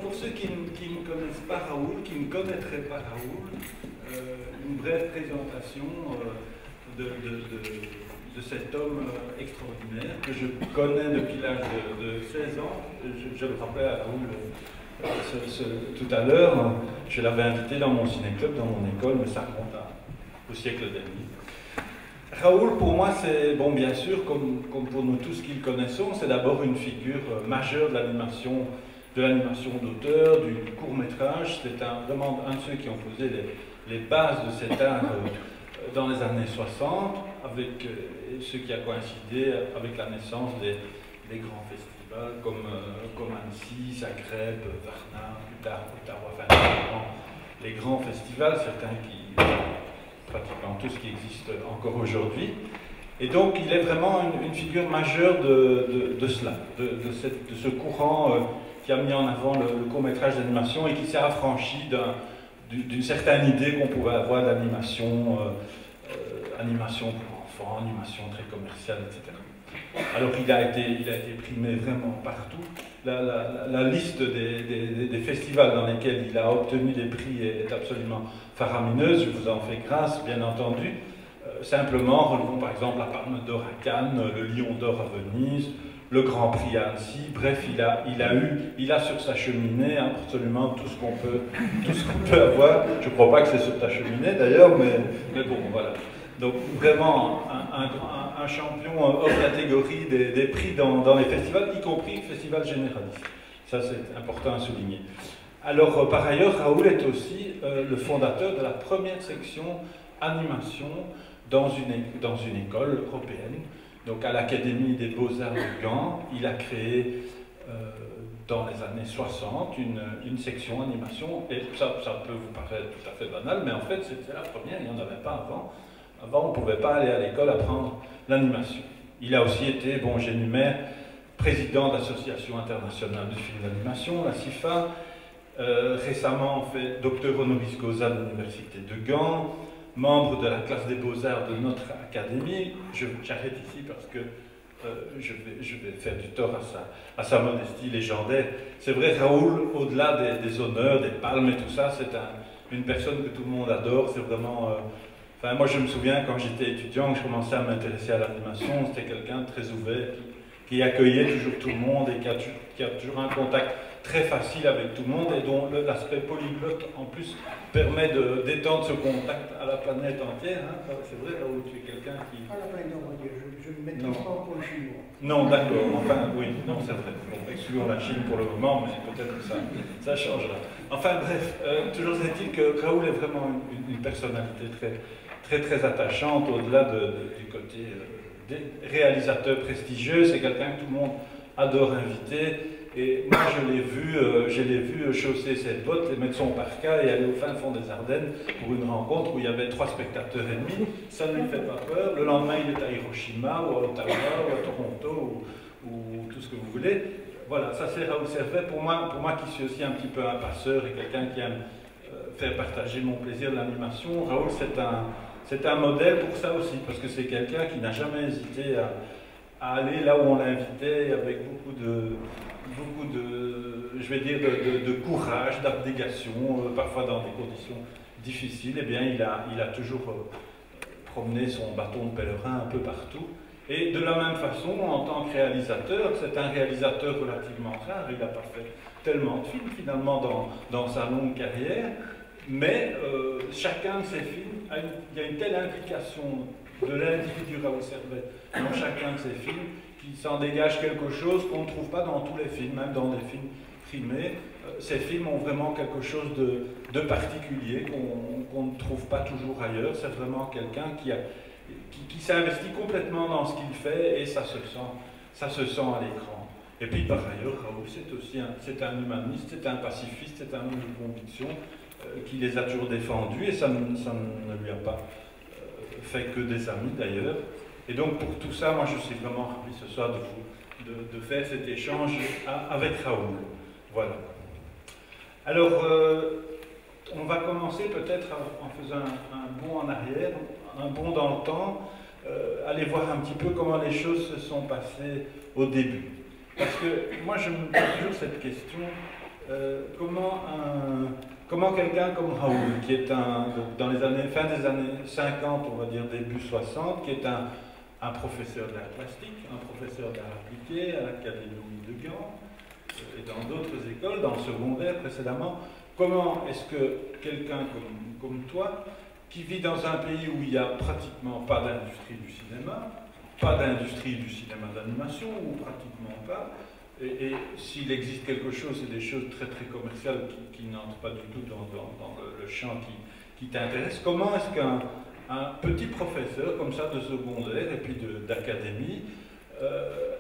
pour ceux qui ne connaissent pas Raoul, qui ne connaîtraient pas Raoul, une brève présentation de cet homme extraordinaire que je connais depuis l'âge de 16 ans. Je le rappelais à Raoul tout à l'heure, je l'avais invité dans mon ciné-club, dans mon école, mais ça remonte au siècle dernier. Raoul, pour moi, c'est, bon, bien sûr, comme pour nous tous qui le connaissons, c'est d'abord une figure majeure de l'animation d'auteur, du court-métrage. C'est vraiment un de ceux qui ont posé les bases de cet art dans les années 60, avec ce qui a coïncidé avec la naissance des grands festivals comme Annecy, Zagreb, Varna, plus tard, enfin, les grands festivals, certains qui pratiquement tous qui existent encore aujourd'hui. Et donc il est vraiment une figure majeure de cela, de ce courant qui a mis en avant le court-métrage d'animation et qui s'est affranchi d'une certaine idée qu'on pouvait avoir d'animation, animation pour enfants, animation très commerciale, etc. Alors il a été primé vraiment partout. La liste des festivals dans lesquels il a obtenu des prix est absolument faramineuse, je vous en fais grâce, bien entendu. Simplement, relevons par exemple la Palme d'Or à Cannes, le Lion d'Or à Venise, le Grand Prix à Annecy. Bref, il a sur sa cheminée absolument tout ce qu'on peut avoir. Je ne crois pas que c'est sur ta cheminée d'ailleurs, mais bon, voilà. Donc vraiment un champion hors catégorie des prix dans les festivals, y compris le festival généraliste. Ça, c'est important à souligner. Alors, par ailleurs, Raoul est aussi le fondateur de la première section animation dans une école européenne. Donc, à l'Académie des Beaux-Arts de Gand, il a créé, dans les années 60, une section animation. Et ça peut vous paraître tout à fait banal, mais en fait, c'était la première, il n'y en avait pas avant. Avant, on ne pouvait pas aller à l'école apprendre l'animation. Il a aussi été, bon, j'énumère, président de l'Association internationale du film d'animation, la CIFA, récemment fait docteur honoris causa de l'Université de Gand, membre de la classe des beaux-arts de notre académie. J'arrête ici parce que je vais faire du tort à sa modestie légendaire. C'est vrai, Raoul, au-delà des honneurs, des palmes et tout ça, c'est une personne que tout le monde adore. C'est vraiment... Enfin, moi, je me souviens, quand j'étais étudiant, que je commençais à m'intéresser à l'animation, c'était quelqu'un de très ouvert, qui accueillait toujours tout le monde et qui a toujours un contact très facile avec tout le monde et dont l'aspect polyglotte, en plus, permet d'étendre ce contact à la planète entière. Hein. C'est vrai, Raoul, tu es quelqu'un qui... Pas la planète, on va dire. Je ne maîtrise pas pour le chinois. Non, d'accord. Enfin, oui, non, c'est vrai. On exclut la Chine pour le moment, mais peut-être que ça changera. Enfin, bref, toujours est-il que Raoul est vraiment une personnalité très attachante, au-delà du côté des réalisateurs prestigieux. C'est quelqu'un que tout le monde adore inviter. Et moi, je l'ai vu chausser ses bottes, les mettre son parka et aller au fin fond des Ardennes pour une rencontre où il y avait 3 spectateurs et demi. Ça ne lui fait pas peur. Le lendemain, il est à Hiroshima, ou à Ottawa, ou à Toronto, ou tout ce que vous voulez. Voilà, ça c'est Raoul Servet. Pour moi qui suis aussi un petit peu un passeur et quelqu'un qui aime faire partager mon plaisir de l'animation, Raoul, c'est un modèle pour ça aussi, parce que c'est quelqu'un qui n'a jamais hésité à aller là où on l'invitait avec beaucoup de je vais dire, de courage, d'abnégation, parfois dans des conditions difficiles. Eh bien, il a toujours promené son bâton de pèlerin un peu partout. Et de la même façon, en tant que réalisateur, c'est un réalisateur relativement rare. Il n'a pas fait tellement de films, finalement, dans sa longue carrière. Mais chacun de ces films, il y a une telle implication de l'individu Raoul Servet dans chacun de ces films qui s'en dégage quelque chose qu'on ne trouve pas dans tous les films, même dans des films primés. Ces films ont vraiment quelque chose de particulier qu'on ne trouve pas toujours ailleurs. C'est vraiment quelqu'un qui s'investit complètement dans ce qu'il fait et ça se sent à l'écran. Et puis par ailleurs, Raoul, c'est un humaniste, c'est un pacifiste, c'est un homme de conviction qui les a toujours défendus et ça ne lui a pas fait que des amis d'ailleurs. Et donc pour tout ça, moi je suis vraiment ravi ce soir de faire cet échange avec Raoul. Voilà. Alors, on va commencer peut-être en faisant un bond en arrière, un bond dans le temps, aller voir un petit peu comment les choses se sont passées au début. Parce que moi je me pose toujours cette question, comment quelqu'un comme Raoul, qui est dans les années, fin des années 50, on va dire début 60, qui est un professeur d'art plastique, un professeur d'art appliqué à l'Académie de Gand, et dans d'autres écoles, dans le secondaire précédemment, comment est-ce que quelqu'un comme toi, qui vit dans un pays où il n'y a pratiquement pas d'industrie du cinéma, pas d'industrie du cinéma d'animation, ou pratiquement pas, et s'il existe quelque chose, c'est des choses très très commerciales qui n'entrent pas du tout dans le champ qui t'intéresse. Comment est-ce qu'un petit professeur comme ça de secondaire et puis d'académie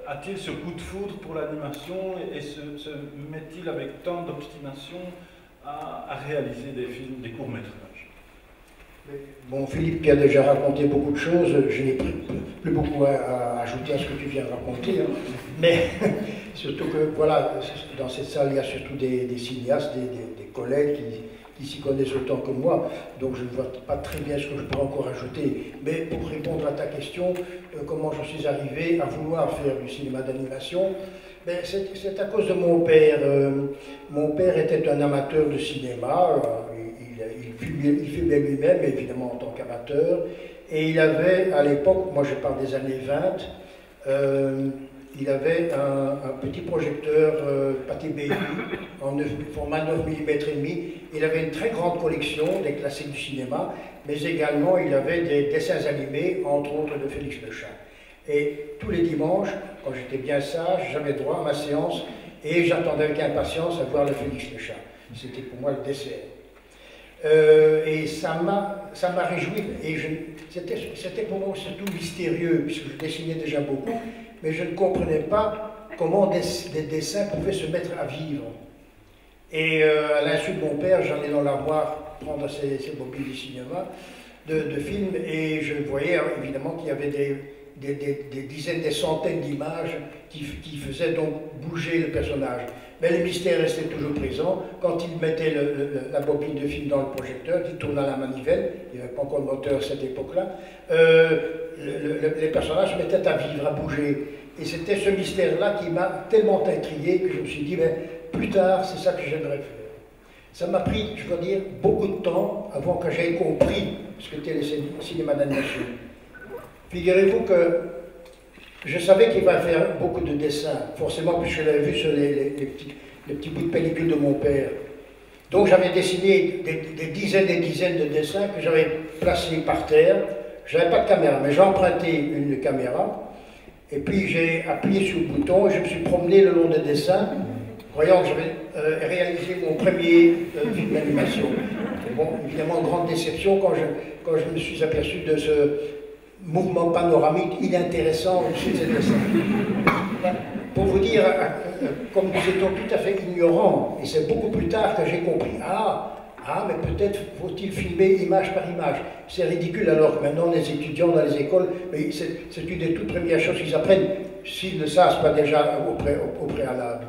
a-t-il ce coup de foudre pour l'animation et se met-il avec tant d'obstination à réaliser des films, des courts-métrages? Bon, Philippe qui a déjà raconté beaucoup de choses, je n'ai plus beaucoup à ajouter à ce que tu viens de raconter, hein. Mais surtout que, voilà, dans cette salle, il y a surtout des cinéastes, des collègues qui s'y connaissent autant que moi, donc je ne vois pas très bien ce que je pourrais encore ajouter. Mais pour répondre à ta question, comment je suis arrivé à vouloir faire du cinéma d'animation, ben, c'est à cause de mon père. Mon père était un amateur de cinéma. Il filmait lui-même, évidemment en tant qu'amateur, et il avait à l'époque, moi je parle des années 20, il avait un petit projecteur Pathé BU en format 9 mm et demi. Il avait une très grande collection des classiques du cinéma, mais également il avait des dessins animés, entre autres de Félix Le Chat. Et tous les dimanches, quand j'étais bien sage, j'avais droit à ma séance et j'attendais avec impatience à voir le Félix Le Chat. C'était pour moi le dessert. Et ça m'a réjoui, et c'était pour moi surtout mystérieux, puisque je dessinais déjà beaucoup, mais je ne comprenais pas comment des dessins pouvaient se mettre à vivre. Et à l'insu de mon père, j'allais dans l'armoire prendre ses mobiles du cinéma, de films, et je voyais évidemment qu'il y avait des dizaines, des centaines d'images qui faisaient donc bouger le personnage. Mais le mystère restait toujours présent. Quand il mettait la bobine de film dans le projecteur, il tournait la manivelle, il n'y avait pas encore de moteur à cette époque-là, les personnages se mettaient à vivre, à bouger. Et c'était ce mystère-là qui m'a tellement intrigué que je me suis dit, ben, plus tard, c'est ça que j'aimerais faire. Ça m'a pris, je dois dire, beaucoup de temps avant que j'aie compris ce qu'était le cinéma d'animation. Figurez-vous que je savais qu'il va faire beaucoup de dessins, forcément, puisque je l'avais vu sur les petits bouts de pellicule de mon père. Donc j'avais dessiné des dizaines et dizaines de dessins que j'avais placés par terre. Je n'avais pas de caméra, mais j'ai emprunté une caméra, et puis j'ai appuyé sur le bouton, et je me suis promené le long des dessins, croyant que j'avais réalisé mon premier film d'animation. Bon, évidemment, grande déception quand je me suis aperçu de ce mouvement panoramique inintéressant au-dessus de ces dessins. Pour vous dire, comme nous étions tout à fait ignorants, et c'est beaucoup plus tard que j'ai compris, mais peut-être faut-il filmer image par image. C'est ridicule alors que maintenant les étudiants dans les écoles, mais c'est une des toutes premières choses qu'ils apprennent, s'ils ne savent pas déjà au préalable.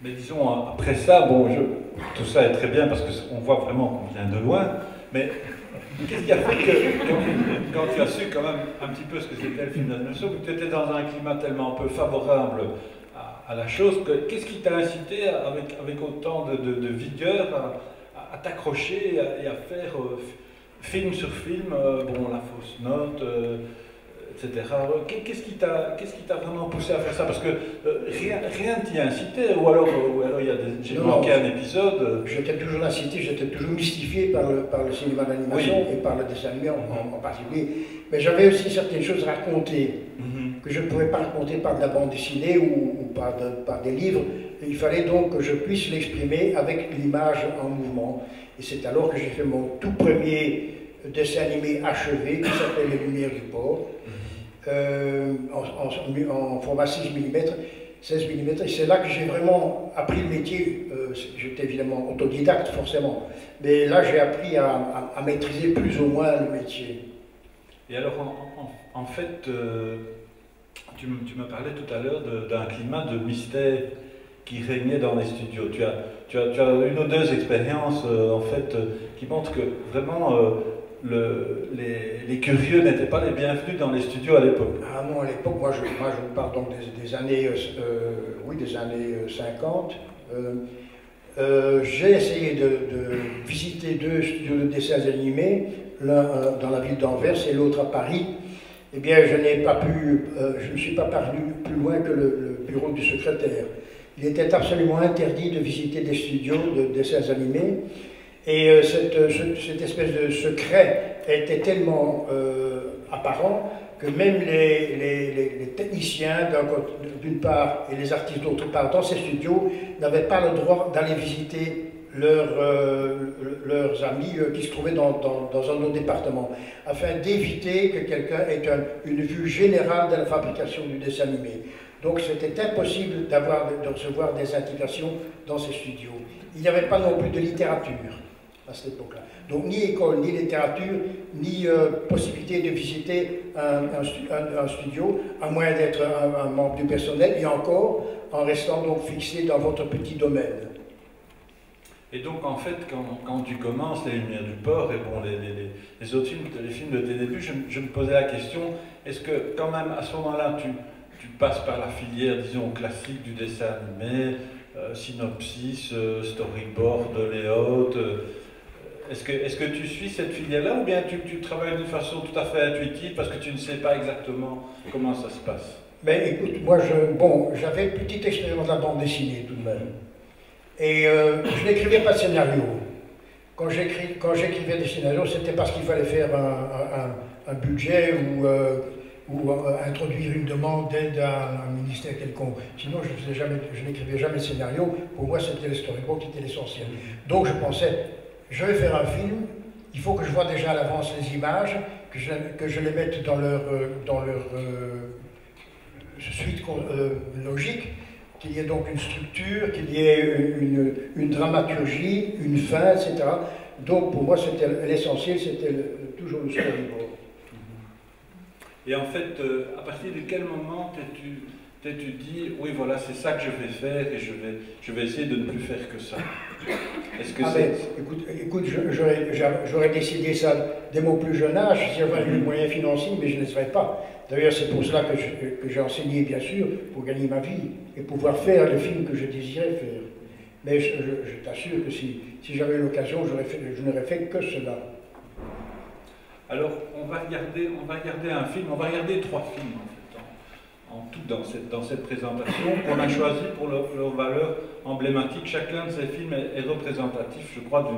Mais disons, après ça, bon, tout ça est très bien parce qu'on voit vraiment qu'on vient de loin, mais qu'est-ce qui a fait que, quand tu as su quand même un petit peu ce que c'était le film d'animation, que tu étais dans un climat tellement peu favorable à la chose, qu'est-ce qui t'a incité avec autant de vigueur à t'accrocher et à faire film sur film, bon, la fausse note, etc. Qu'est-ce qui t'a vraiment poussé à faire ça? Parce que rien ne t'y a incité, ou alors j'ai manqué un épisode. J'étais toujours incité, j'étais toujours mystifié par le cinéma d'animation, oui, et par le dessin animé en particulier. Mais j'avais aussi certaines choses à raconter, que je ne pouvais pas raconter par de la bande dessinée ou par des livres. Il fallait donc que je puisse l'exprimer avec l'image en mouvement. Et c'est alors que j'ai fait mon tout premier dessin animé achevé qui s'appelle Les Lumières du Port, en format 6 mm, 16 mm, et c'est là que j'ai vraiment appris le métier. J'étais évidemment autodidacte forcément, mais là j'ai appris à maîtriser plus ou moins le métier. Et alors en fait, tu me parlais tout à l'heure d'un climat de mystère qui régnait dans les studios. Tu as une ou deux expériences en fait qui montrent que vraiment les curieux n'étaient pas les bienvenus dans les studios à l'époque. Ah non, à l'époque, moi je parle donc des années, des années 50. j'ai essayé de visiter 2 studios de dessins animés, l'un dans la ville d'Anvers et l'autre à Paris. Eh bien, je ne suis pas parvenu plus loin que le bureau du secrétaire. Il était absolument interdit de visiter des studios de dessins animés, et cette espèce de secret était tellement apparent que même les techniciens d'une part et les artistes d'autre part dans ces studios n'avaient pas le droit d'aller visiter leurs amis qui se trouvaient dans un autre département, afin d'éviter que quelqu'un ait une vue générale de la fabrication du dessin animé. Donc c'était impossible de recevoir des indications dans ces studios. Il n'y avait pas non plus de littérature à cette époque-là. Donc ni école, ni littérature, ni possibilité de visiter un studio, à moins d'être un membre du personnel, et encore en restant donc fixé dans votre petit domaine. Et donc en fait, quand tu commences Les Lumières du Port et bon, les autres films, les films de tes débuts, je me posais la question, est-ce que quand même à ce moment-là, tu passes par la filière, disons, classique du dessin animé, synopsis, storyboard, layout, est-ce que tu suis cette filière-là ou bien tu travailles d'une façon tout à fait intuitive parce que tu ne sais pas exactement comment ça se passe? Mais écoute, moi, j'avais une petite expérience de la bande dessinée tout de même. Et je n'écrivais pas de scénario. Quand j'écrivais des scénarios, c'était parce qu'il fallait faire un budget ou introduire une demande d'aide à un ministère quelconque. Sinon, je n'écrivais jamais de scénario. Pour moi, c'était le storyboard qui était l'essentiel. Donc je pensais, je vais faire un film, il faut que je vois déjà à l'avance les images, que je les mette dans leur suite logique, qu'il y ait donc une structure, qu'il y ait une dramaturgie, une fin, etc. Donc pour moi, c'était l'essentiel, c'était toujours le storyboard. Et en fait, à partir de quel moment t'es-tu dit, oui voilà, c'est ça que je vais faire et je vais essayer de ne plus faire que ça? Est-ce que écoute, j'aurais décidé ça dès mon plus jeune âge, si j'avais eu les moyens financiers, mais je ne les ferais pas. D'ailleurs, c'est pour cela que j'ai enseigné, bien sûr, pour gagner ma vie et pouvoir faire le film que je désirais faire. Mais je t'assure que si j'avais l'occasion, je n'aurais fait que cela. Alors, on va regarder un film, on va regarder 3 films en tout dans cette présentation qu'on a choisi pour leur valeur emblématique. Chacun de ces films est représentatif, je crois,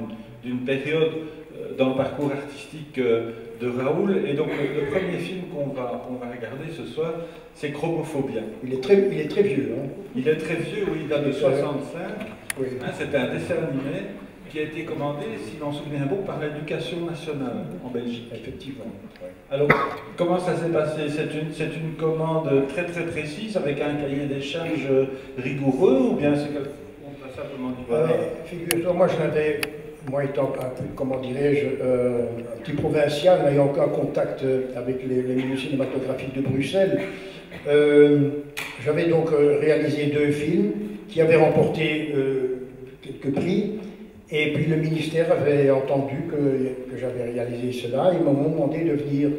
d'une période dans le parcours artistique de Raoul. Et donc le premier film qu'on va regarder ce soir, c'est Chromophobia. Il est très vieux. Hein. Il est très vieux, oui, il date de 65. Oui. Hein, c'est un dessin animé qui a été commandé, si l'on se souvient beaucoup, par l'Éducation nationale en Belgique. Effectivement. Ouais. Alors, comment ça s'est passé? C'est une commande très très précise, avec un cahier des charges rigoureux, ou bien c'est on peut simplement dire voilà. Figure-toi, moi étant un peu, comment dirais-je, un petit provincial, n'ayant aucun contact avec les milieux cinématographiques de Bruxelles, j'avais donc réalisé 2 films qui avaient remporté quelques prix. Et puis le ministère avait entendu que j'avais réalisé cela. Ils m'ont demandé de venir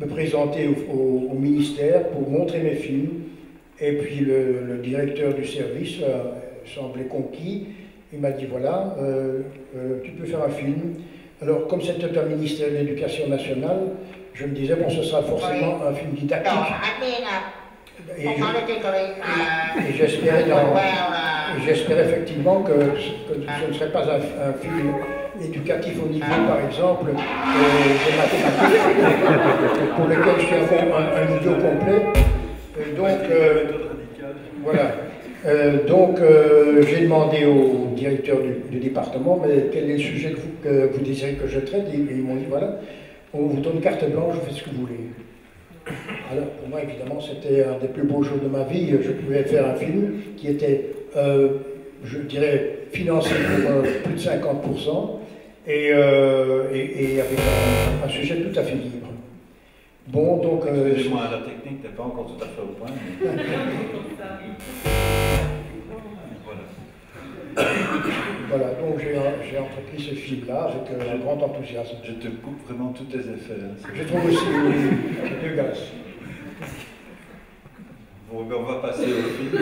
me présenter au ministère pour montrer mes films. Et puis le directeur du service semblait conquis. Il m'a dit voilà, tu peux faire un film. Alors comme c'était un ministère de l'Éducation nationale, je me disais bon, ce sera forcément un film didactique. Et j'espérais effectivement que ce ne serait pas un film éducatif au niveau, par exemple, des mathématiques, pour lequel je suis un idiot complet. Donc, j'ai demandé au directeur du département, mais quel est le sujet que vous désirez que je traite? Et ils m'ont dit, voilà, on vous donne carte blanche, vous faites ce que vous voulez. Alors, pour moi, évidemment, c'était un des plus beaux jours de ma vie. Je pouvais faire un film qui était, je dirais, financé pour plus de 50% et avec un sujet tout à fait libre. Bon, donc... Excusez-moi, la technique n'est pas encore tout à fait au point. Mais... Voilà, donc j'ai entrepris ce film-là avec un grand enthousiasme. Je te coupe vraiment tous tes effets. Hein. Je trouve aussi deux gaz. Bon, ben on va passer au film.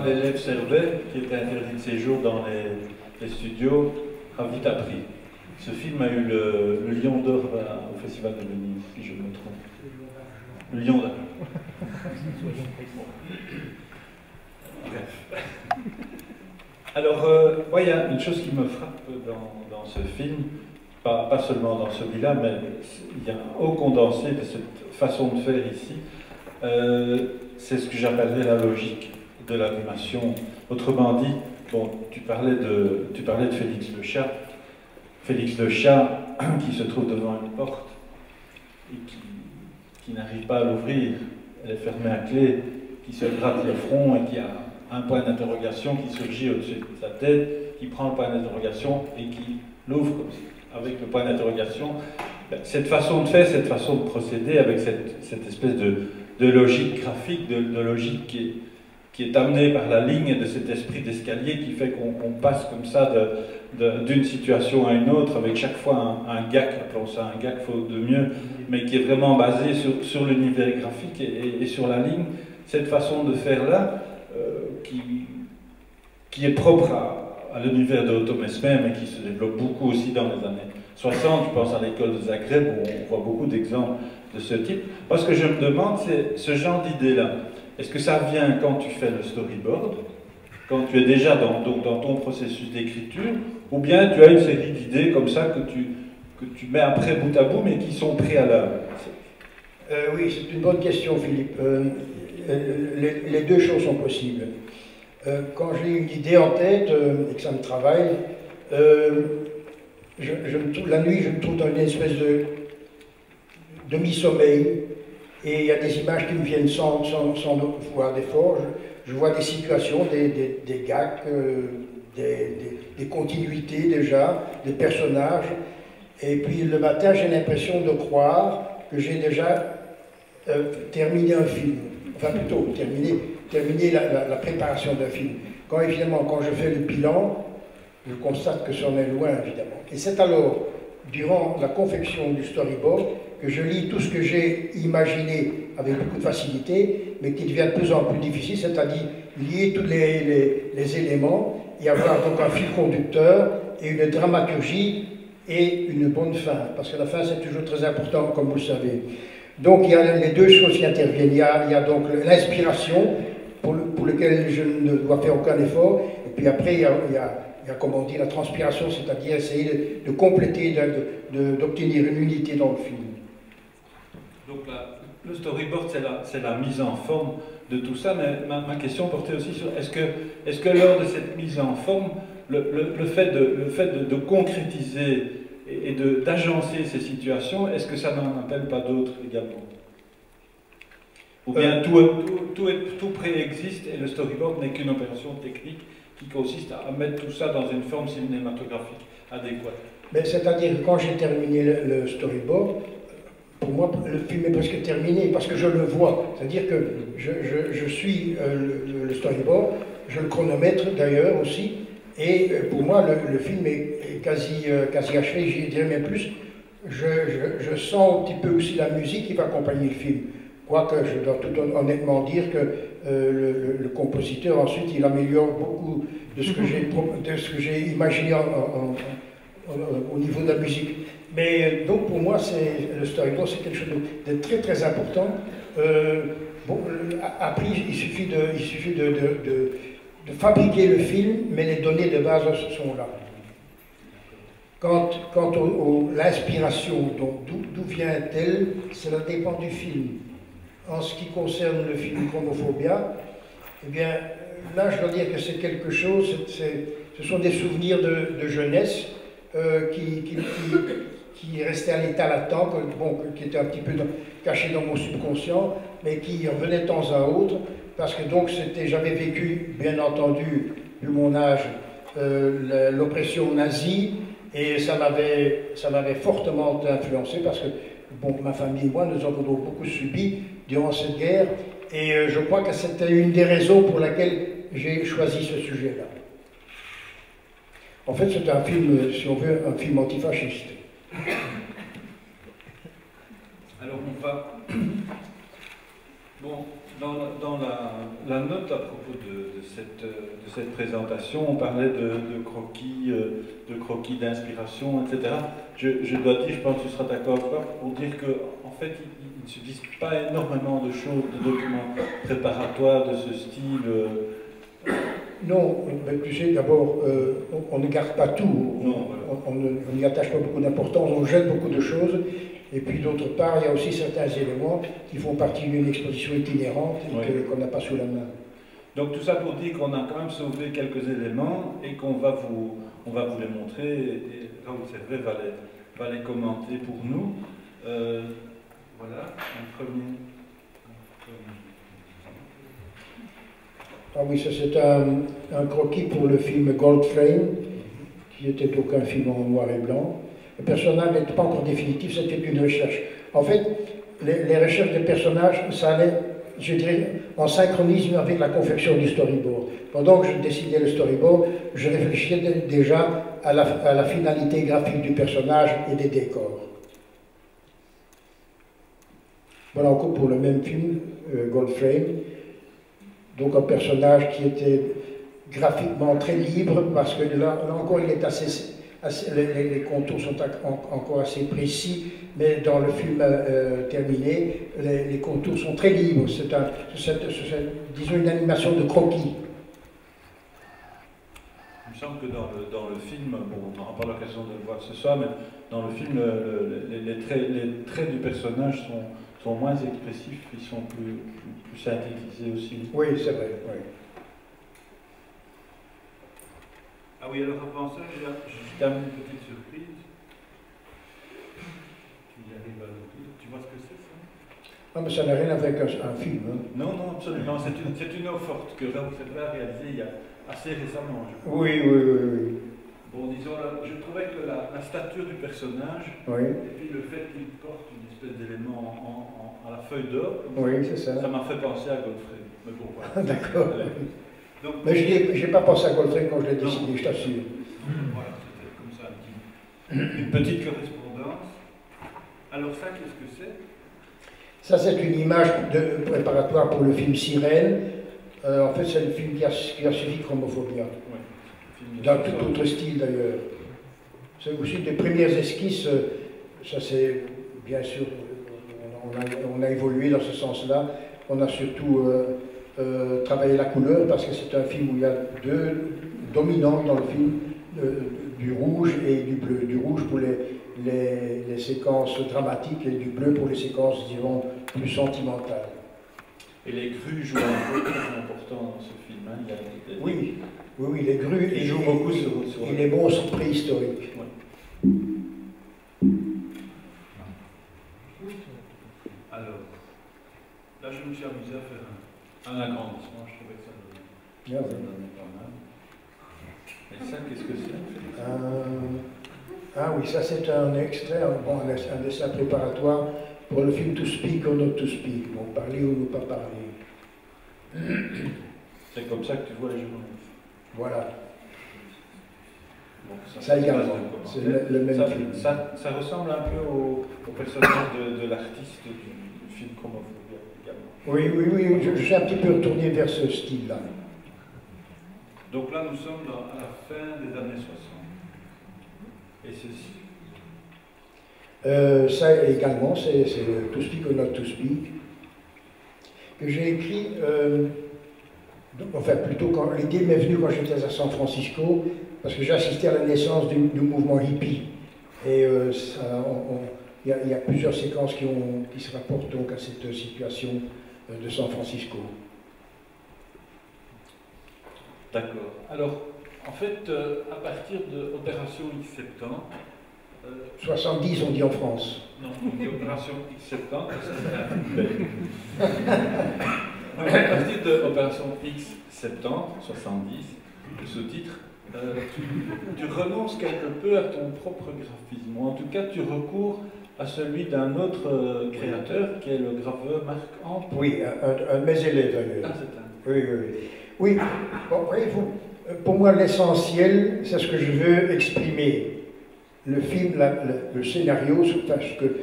L'élève Servet, qui était interdit de séjour dans les studios, a vite appris. Ce film a eu le Lion d'Or au Festival de Venise, si je me trompe. Le Lion d'Or. Bref. Alors, il y a une chose qui me frappe dans ce film, pas seulement dans celui-là, mais il y a un haut condensé de cette façon de faire ici. C'est ce que j'appellerais la logique de l'animation. Autrement dit, bon, tu parlais de Félix le chat. Félix le chat qui se trouve devant une porte et qui n'arrive pas à l'ouvrir. Elle est fermée à clé, qui se gratte le front et qui a un point d'interrogation qui surgit au-dessus de sa tête, qui prend le point d'interrogation et qui l'ouvre comme ça, avec le point d'interrogation. Cette façon de faire, cette façon de procéder, avec cette espèce de logique graphique, de logique qui est amené par la ligne de cet esprit d'escalier qui fait qu'on passe comme ça d'une situation à une autre, avec chaque fois un gag, appelons ça un gag faute de mieux, mais qui est vraiment basé sur l'univers graphique et sur la ligne. Cette façon de faire là, qui est propre à l'univers de Otto Mesmer, mais qui se développe beaucoup aussi dans les années 60, je pense à l'école de Zagreb, où on voit beaucoup d'exemples de ce type. Moi, ce que je me demande, c'est ce genre d'idée-là. Est-ce que ça vient quand tu fais le storyboard, quand tu es déjà dans ton processus d'écriture, ou bien tu as une série d'idées comme ça que tu mets après bout à bout, mais qui sont préalables? Oui, c'est une bonne question, Philippe. Les deux choses sont possibles. Quand j'ai une idée en tête et que ça me travaille, la nuit, je me trouve dans une espèce de demi-sommeil. Et il y a des images qui me viennent sans voir d'effort. Je vois des situations, des gags, des continuités déjà, des personnages. Et puis le matin, j'ai l'impression de croire que j'ai déjà terminé un film. Enfin plutôt, terminé la préparation d'un film. Quand évidemment, quand je fais le bilan, je constate que c'en est loin, évidemment. Et c'est alors, durant la confection du storyboard, que je lis tout ce que j'ai imaginé avec beaucoup de facilité, mais qui devient de plus en plus difficile, c'est-à-dire lier tous les éléments et avoir donc un fil conducteur et une dramaturgie et une bonne fin, parce que la fin c'est toujours très important, comme vous le savez. Donc il y a les deux choses qui interviennent. Il y a donc l'inspiration, pour lequel je ne dois faire aucun effort, et puis après il y a comment dire, la transpiration, c'est-à-dire essayer de compléter, d'obtenir une unité dans le film. Donc le storyboard, c'est la mise en forme de tout ça, mais ma question portait aussi sur est-ce que lors de cette mise en forme, le fait de concrétiser et d'agencer ces situations, est-ce que ça n'en appelle pas d'autres également? Ou bien tout préexiste et le storyboard n'est qu'une opération technique qui consiste à mettre tout ça dans une forme cinématographique adéquate? C'est-à-dire que quand j'ai terminé le storyboard, pour moi, le film est presque terminé, parce que je le vois. C'est-à-dire que je suis le storyboard, je le chronomètre d'ailleurs aussi, et pour moi, le film est quasi achevé, je dirais même plus. Je sens un petit peu aussi la musique qui va accompagner le film. Quoique, je dois tout honnêtement dire que le compositeur, ensuite, il améliore beaucoup de ce que j'ai imaginé au niveau de la musique. Mais donc pour moi, le storyboard, c'est quelque chose de très très important. Après, il suffit de fabriquer le film, mais les données de base sont là. Quant à l'inspiration, d'où vient-elle? Cela dépend du film. En ce qui concerne le film Chromophobia, eh bien, là, je dois dire que c'est quelque chose, ce sont des souvenirs de jeunesse qui restaient à l'état latent, qui étaient un petit peu cachés dans mon subconscient, mais qui revenaient de temps à autre, parce que donc j'avais vécu, bien entendu, vu mon âge, l'oppression nazie, et ça m'avait fortement influencé, parce que ma famille et moi, nous avons donc beaucoup subi durant cette guerre, et je crois que c'était une des raisons pour laquelle j'ai choisi ce sujet-là. En fait, c'est un film, si on veut, un film antifasciste. Alors on va... Bon, dans la note à propos de cette présentation, on parlait de croquis d'inspiration, etc. Je dois dire, je pense que tu seras d'accord pour dire qu'en fait, il ne se discute pas énormément de choses, de documents préparatoires de ce style. Non, mais tu sais, d'abord, on ne garde pas tout, non, voilà. On n'y attache pas beaucoup d'importance, on jette beaucoup de choses, et puis d'autre part, il y a aussi certains éléments qui font partie d'une exposition itinérante et qu'on n'a pas sous la main. Donc tout ça pour dire qu'on a quand même sauvé quelques éléments et qu'on va vous les montrer, et Raoul Servet va les commenter pour nous. Voilà, un premier. Ah oui, ça c'est un croquis pour le film Goldframe, qui était donc un film en noir et blanc. Le personnage n'était pas encore définitif, c'était une recherche. En fait, les recherches des personnages, ça allait, je dirais, en synchronisme avec la confection du storyboard. Pendant que je dessinais le storyboard, je réfléchissais déjà à la finalité graphique du personnage et des décors. Voilà encore pour le même film, Goldframe. Donc un personnage qui était graphiquement très libre, parce que là encore il est les contours sont encore assez précis, mais dans le film terminé, les contours sont très libres. C'est disons une animation de croquis. Il me semble que dans le film, bon, on n'aura pas l'occasion de le voir ce soir, mais dans le film, les traits du personnage sont moins expressifs, ils sont plus synthétisés aussi. Oui, c'est vrai. Oui. Ah oui, alors avant ça, je termine une petite surprise. Tu vois ce que c'est, ça? Non, mais ça n'a rien à voir avec un film. Hein. Non, non, absolument. C'est une eau forte que Raoul Servet a réalisée il y a assez récemment, je crois. Oui. Bon, disons, je trouvais que la stature du personnage, Oui, et puis le fait qu'il porte une espèce d'élément à la feuille d'or, oui, c'est ça. ça m'a fait penser à Godfrey. Mais bon, voilà. D'accord. Donc, Mais je n'ai pas pensé à Godfrey quand je l'ai dessiné, je t'assure. voilà, c'était comme ça une petite correspondance. Alors ça, qu'est-ce que c'est? Ça, c'est une image préparatoire pour le film Sirène. En fait, c'est le film qui a suivi Chromophobia. Ouais. Dans tout autre style, d'ailleurs. C'est aussi des premières esquisses. Ça, c'est bien sûr, on a évolué dans ce sens-là. On a surtout travaillé la couleur parce que c'est un film où il y a deux dominantes dans le film, du rouge et du bleu. Du rouge pour les séquences dramatiques et du bleu pour les séquences, disons, plus sentimentales. Et les grues jouent un rôle très important dans ce film. Hein. Oui, les grues. Ils jouent beaucoup sur et les monstres préhistoriques. Ouais. Alors, là je me suis amusé à faire un agrandissement, je trouvais que ça donnait pas mal. Et ça, qu'est-ce que c'est? Ah oui, ça c'est un extrait, un dessin préparatoire pour le film To Speak or Not to Speak, donc parler ou ne pas parler. C'est comme ça que tu vois les journalistes. Voilà. Bon, ça également, c'est le même film. Ça ressemble un peu au personnage de l'artiste du film Chromophobia également. Oui, je suis un petit peu retourné vers ce style-là. Donc là, nous sommes à la fin des années 60. Et ceci? Ça également, c'est le To Speak or Not to Speak, que j'ai écrit, enfin plutôt quand l'idée m'est venue quand j'étais à San Francisco, parce que j'ai assisté à la naissance du mouvement hippie. Et il y a plusieurs séquences qui se rapportent donc à cette situation de San Francisco. D'accord. Alors, en fait, à partir de Opération X70... 70, on dit en France. Non, on dit Opération X70, ça serait un film belge. À partir de Opération X70, 70, le sous-titre, tu renonces quelque peu à ton propre graphisme, ou en tout cas tu recours à celui d'un autre créateur, qui est le graveur Marc Amp. Oui, un de mes élèves d'ailleurs. Ah, c'est un. Oui, bon, voyez-vous, pour moi l'essentiel, c'est ce que je veux exprimer. Le film, le scénario, parce que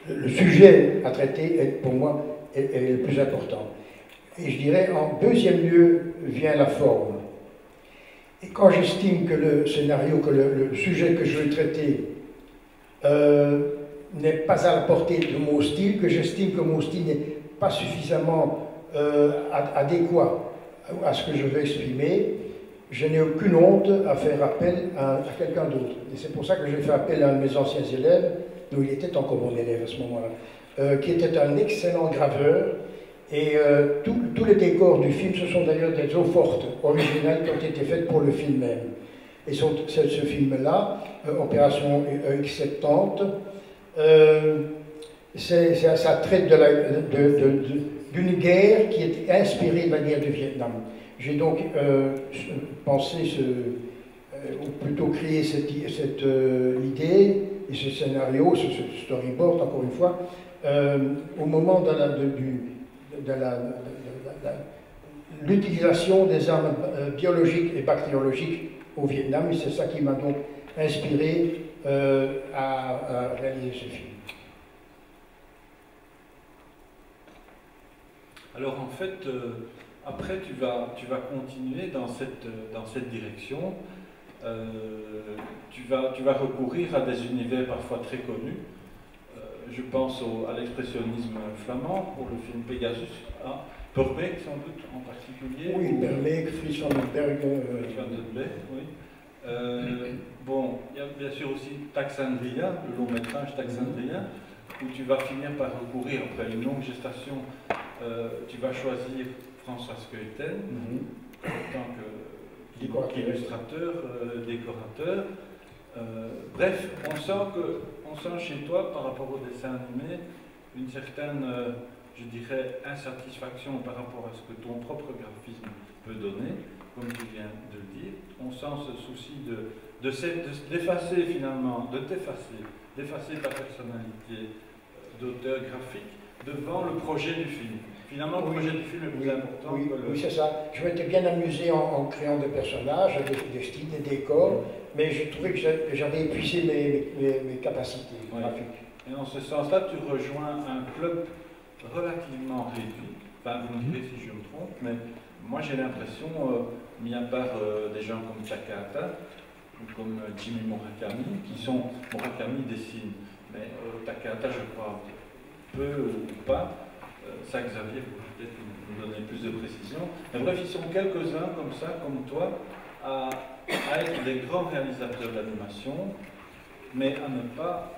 le sujet à traiter, pour moi, est le plus important. Et je dirais, en deuxième lieu, vient la forme. Et quand j'estime que le scénario, que le sujet que je veux traiter n'est pas à la portée de mon style, que j'estime que mon style n'est pas suffisamment adéquat à ce que je veux exprimer, je n'ai aucune honte à faire appel à quelqu'un d'autre. Et c'est pour ça que j'ai fait appel à un de mes anciens élèves, dont il était encore mon élève à ce moment-là, qui était un excellent graveur. Et tous les décors du film, ce sont d'ailleurs des eaux fortes originales qui ont été faites pour le film même. Et ce film-là, Opération X70, ça traite d'une guerre qui est inspirée de la guerre du Vietnam. J'ai donc pensé, ou plutôt créé cette idée et ce scénario, ce storyboard, encore une fois, au moment de l'utilisation des armes biologiques et bactériologiques au Vietnam, et c'est ça qui m'a donc inspiré à réaliser ce film. Alors en fait, après tu vas continuer dans cette direction. Tu vas recourir à des univers parfois très connus. Je pense à l'expressionnisme flamand pour le film Pegasus, à Verbeek sans doute en particulier. Oui, Verbeek, Fritz van den Berg. Oui. Bon, il y a bien sûr aussi Taxandria, le long métrage Taxandria, où tu vas finir par recourir, après une longue gestation, tu vas choisir François Scheuten en tant qu'illustrateur, décorateur. Bref, on sent chez toi, par rapport au dessin animé, une certaine, je dirais, insatisfaction par rapport à ce que ton propre graphisme peut donner, comme tu viens de le dire. On sent sans ce souci d'effacer finalement, d'effacer ta personnalité d'auteur graphique devant le projet du film. Finalement, le projet du film est plus important que le... Oui, c'est ça. Je m'étais bien amusé en créant des personnages, des styles, des décors, mais j'ai trouvé que j'avais épuisé mes capacités graphiques. Et dans ce sens-là, tu rejoins un club relativement réduit. Enfin, vous me direz si je me trompe, mais moi j'ai l'impression, mis à part des gens comme Takahata ou comme Jimmy Murakami, qui sont... Murakami dessine, mais Takahata, je crois, peu ou pas. Ça, Xavier, vous pouvez peut-être nous donner plus de précision. Mais bref, ils sont quelques-uns comme ça, comme toi, à être des grands réalisateurs d'animation, mais à ne pas...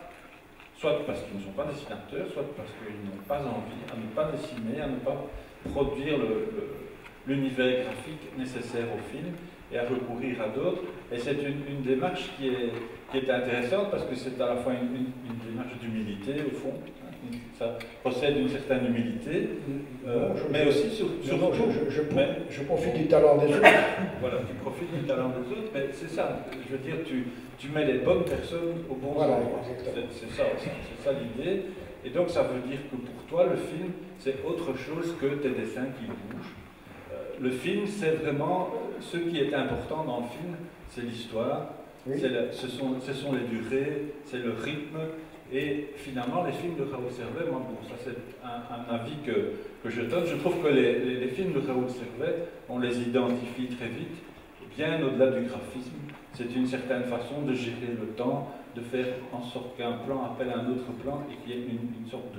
soit parce qu'ils ne sont pas dessinateurs, soit parce qu'ils n'ont pas envie, à ne pas dessiner, à ne pas produire l'univers graphique nécessaire au film et à recourir à d'autres. Et c'est une démarche qui est intéressante parce que c'est à la fois une démarche d'humilité au fond. Ça possède une certaine humilité, mais aussi surtout... Je profite du talent des autres. Voilà, tu profites du talent des autres, mais c'est ça, je veux dire, tu mets les bonnes personnes au bon endroit. C'est ça l'idée. Et donc ça veut dire que pour toi, le film, c'est autre chose que tes dessins qui bougent. Le film, c'est vraiment... Ce qui est important dans le film, c'est l'histoire, ce sont les durées, c'est le rythme. Et finalement, les films de Raoul Servet, moi, bon, ça c'est un avis que je donne. Je trouve que les films de Raoul Servet, on les identifie très vite, bien au-delà du graphisme. C'est une certaine façon de gérer le temps, de faire en sorte qu'un plan appelle un autre plan et qu'il y ait une sorte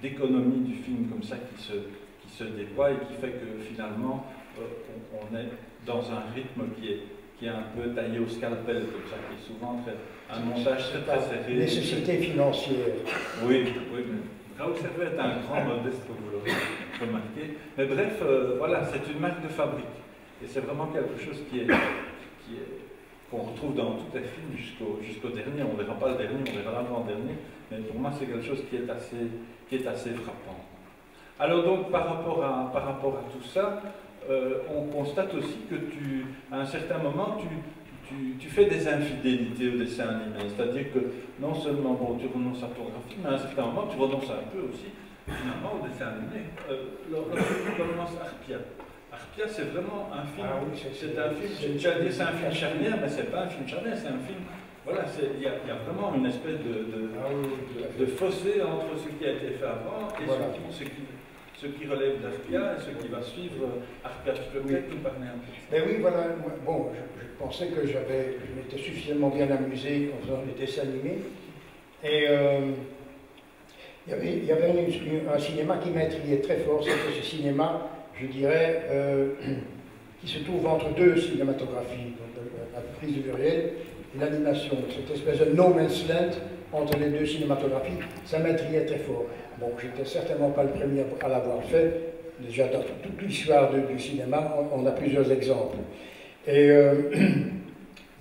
d'économie du film comme ça qui se déploie et qui fait que finalement, on est dans un rythme qui est un peu taillé au scalpel, comme ça, qui est souvent un montage très serré. Nécessité financière. Oui, mais Raoul Servet est un grand modeste, comme vous l'aurez remarqué. Mais bref, voilà, c'est une marque de fabrique. Et c'est vraiment quelque chose qu'on retrouve dans tous les films jusqu'au dernier. On ne verra pas le dernier, on verra l'avant-dernier. Mais pour moi, c'est quelque chose qui est assez frappant. Alors donc, par rapport à tout ça, on constate aussi que à un certain moment, tu fais des infidélités au dessin animé. C'est-à-dire que non seulement bon, tu renonces à ton graphisme, mais à un certain moment, tu renonces un peu aussi, finalement, au dessin animé. Lorsque tu commences Arpia. Arpia, c'est vraiment un film. Ah oui, c'est un film. Tu as dit c'est un film charnière, mais c'est pas un film charnière, c'est un film. Voilà, il y a vraiment une espèce de fossé entre ce qui a été fait avant et ce qui relève d'Arpia et ce qui va suivre Arpia. Tu peux peut-être nous parler un peu. Ben oui, voilà. Bon, je pensais que je m'étais suffisamment bien amusé en faisant les dessins animés. Et il y avait un cinéma qui m'intriguait très fort. C'était ce cinéma, je dirais, qui se trouve entre deux cinématographies, donc la prise de réel et l'animation. Cette espèce de no man's land entre les deux cinématographies, ça m'intriguait très fort. Bon, j'étais certainement pas le premier à l'avoir fait. Déjà, dans toute l'histoire du cinéma, on a plusieurs exemples. Et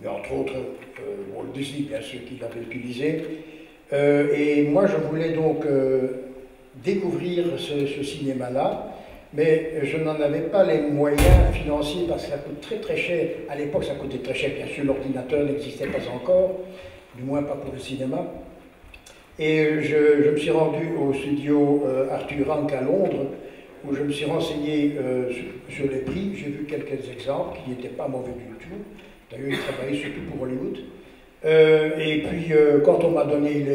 entre autres, Walt Disney, bien sûr, qui l'avait utilisé. Et moi, je voulais donc découvrir ce cinéma-là, mais je n'en avais pas les moyens financiers parce que ça coûte très très cher. À l'époque, ça coûtait très cher. Bien sûr, l'ordinateur n'existait pas encore, du moins pas pour le cinéma. Et je me suis rendu au studio Arthur Rank à Londres, où je me suis renseigné sur les prix. J'ai vu quelques exemples qui n'étaient pas mauvais du tout. D'ailleurs, il travaillait surtout pour Hollywood. Et puis, quand on m'a donné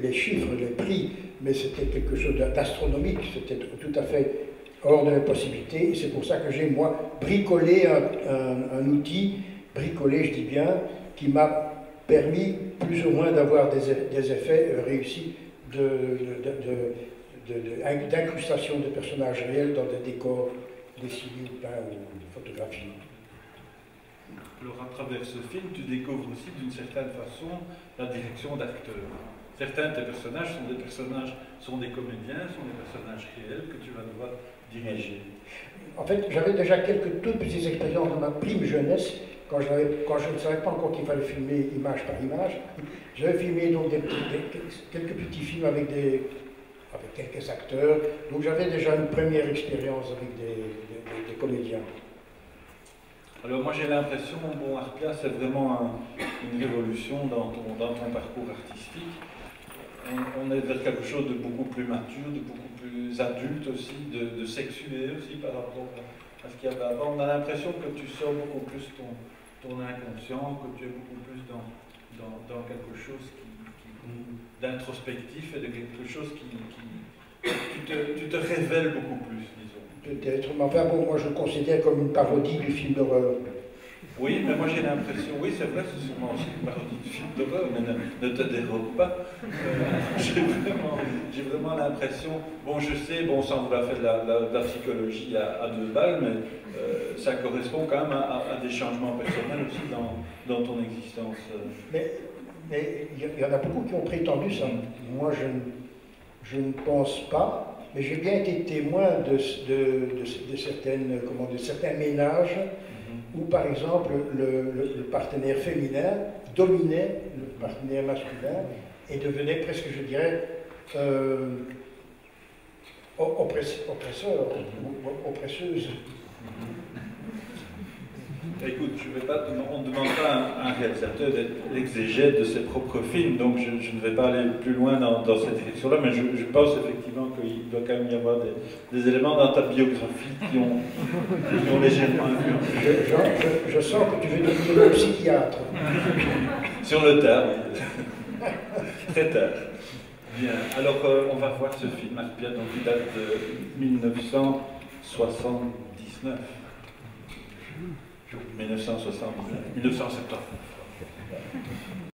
les chiffres, les prix, mais c'était quelque chose d'astronomique, c'était tout à fait hors de mes possibilités. C'est pour ça que j'ai, moi, bricolé un outil, bricolé, je dis bien, qui m'a permis plus ou moins d'avoir des effets réussis d'incrustation de personnages réels dans des décors dessinés ou peints ou photographiés. Alors à travers ce film, tu découvres aussi d'une certaine façon la direction d'acteurs. Certains de tes personnages sont des comédiens, sont des personnages réels que tu vas devoir diriger. En fait, j'avais déjà quelques toutes petites expériences dans ma prime jeunesse, quand je ne savais pas encore qu'il fallait filmer image par image. J'avais filmé donc quelques petits films avec quelques acteurs, donc j'avais déjà une première expérience avec des comédiens. Alors moi j'ai l'impression, bon, Arpia c'est vraiment une révolution dans ton parcours artistique. On est vers quelque chose de beaucoup plus mature, de beaucoup plus adulte aussi, de sexué aussi par rapport à ce qu'il y avait avant. On a l'impression que tu sors beaucoup plus ton inconscient, que tu es beaucoup plus dans quelque chose d'introspectif et de quelque chose tu te révèles beaucoup plus, disons. Peut-être, mais enfin bon, moi je le considère comme une parodie du film d'horreur. Oui, mais moi j'ai l'impression, oui c'est vrai, c'est sûrement aussi une parodie du film d'horreur, mais ne te dérobe pas. J'ai vraiment l'impression, bon je sais, bon sans vouloir faire de la psychologie à 2 balles, mais ça correspond quand même à des changements personnels aussi dans ton existence. Mais il y en a beaucoup qui ont prétendu ça. Moi je ne pense pas. Mais j'ai bien été témoin de certains ménages où, par exemple, le partenaire féminin dominait le partenaire masculin et devenait presque, je dirais, oppresseur ou oppresseuse. Écoute, on ne demande pas à un réalisateur d'être l'exégète de ses propres films, donc je ne vais pas aller plus loin dans cette direction-là, mais je pense effectivement qu'il doit quand même y avoir des éléments dans ta biographie qui ont légèrement influencé. Je sens que tu veux devenir un psychiatre. Sur le tard, oui. Très tard. Bien, alors on va voir ce film, Arpia, donc il date de 1979. 1970.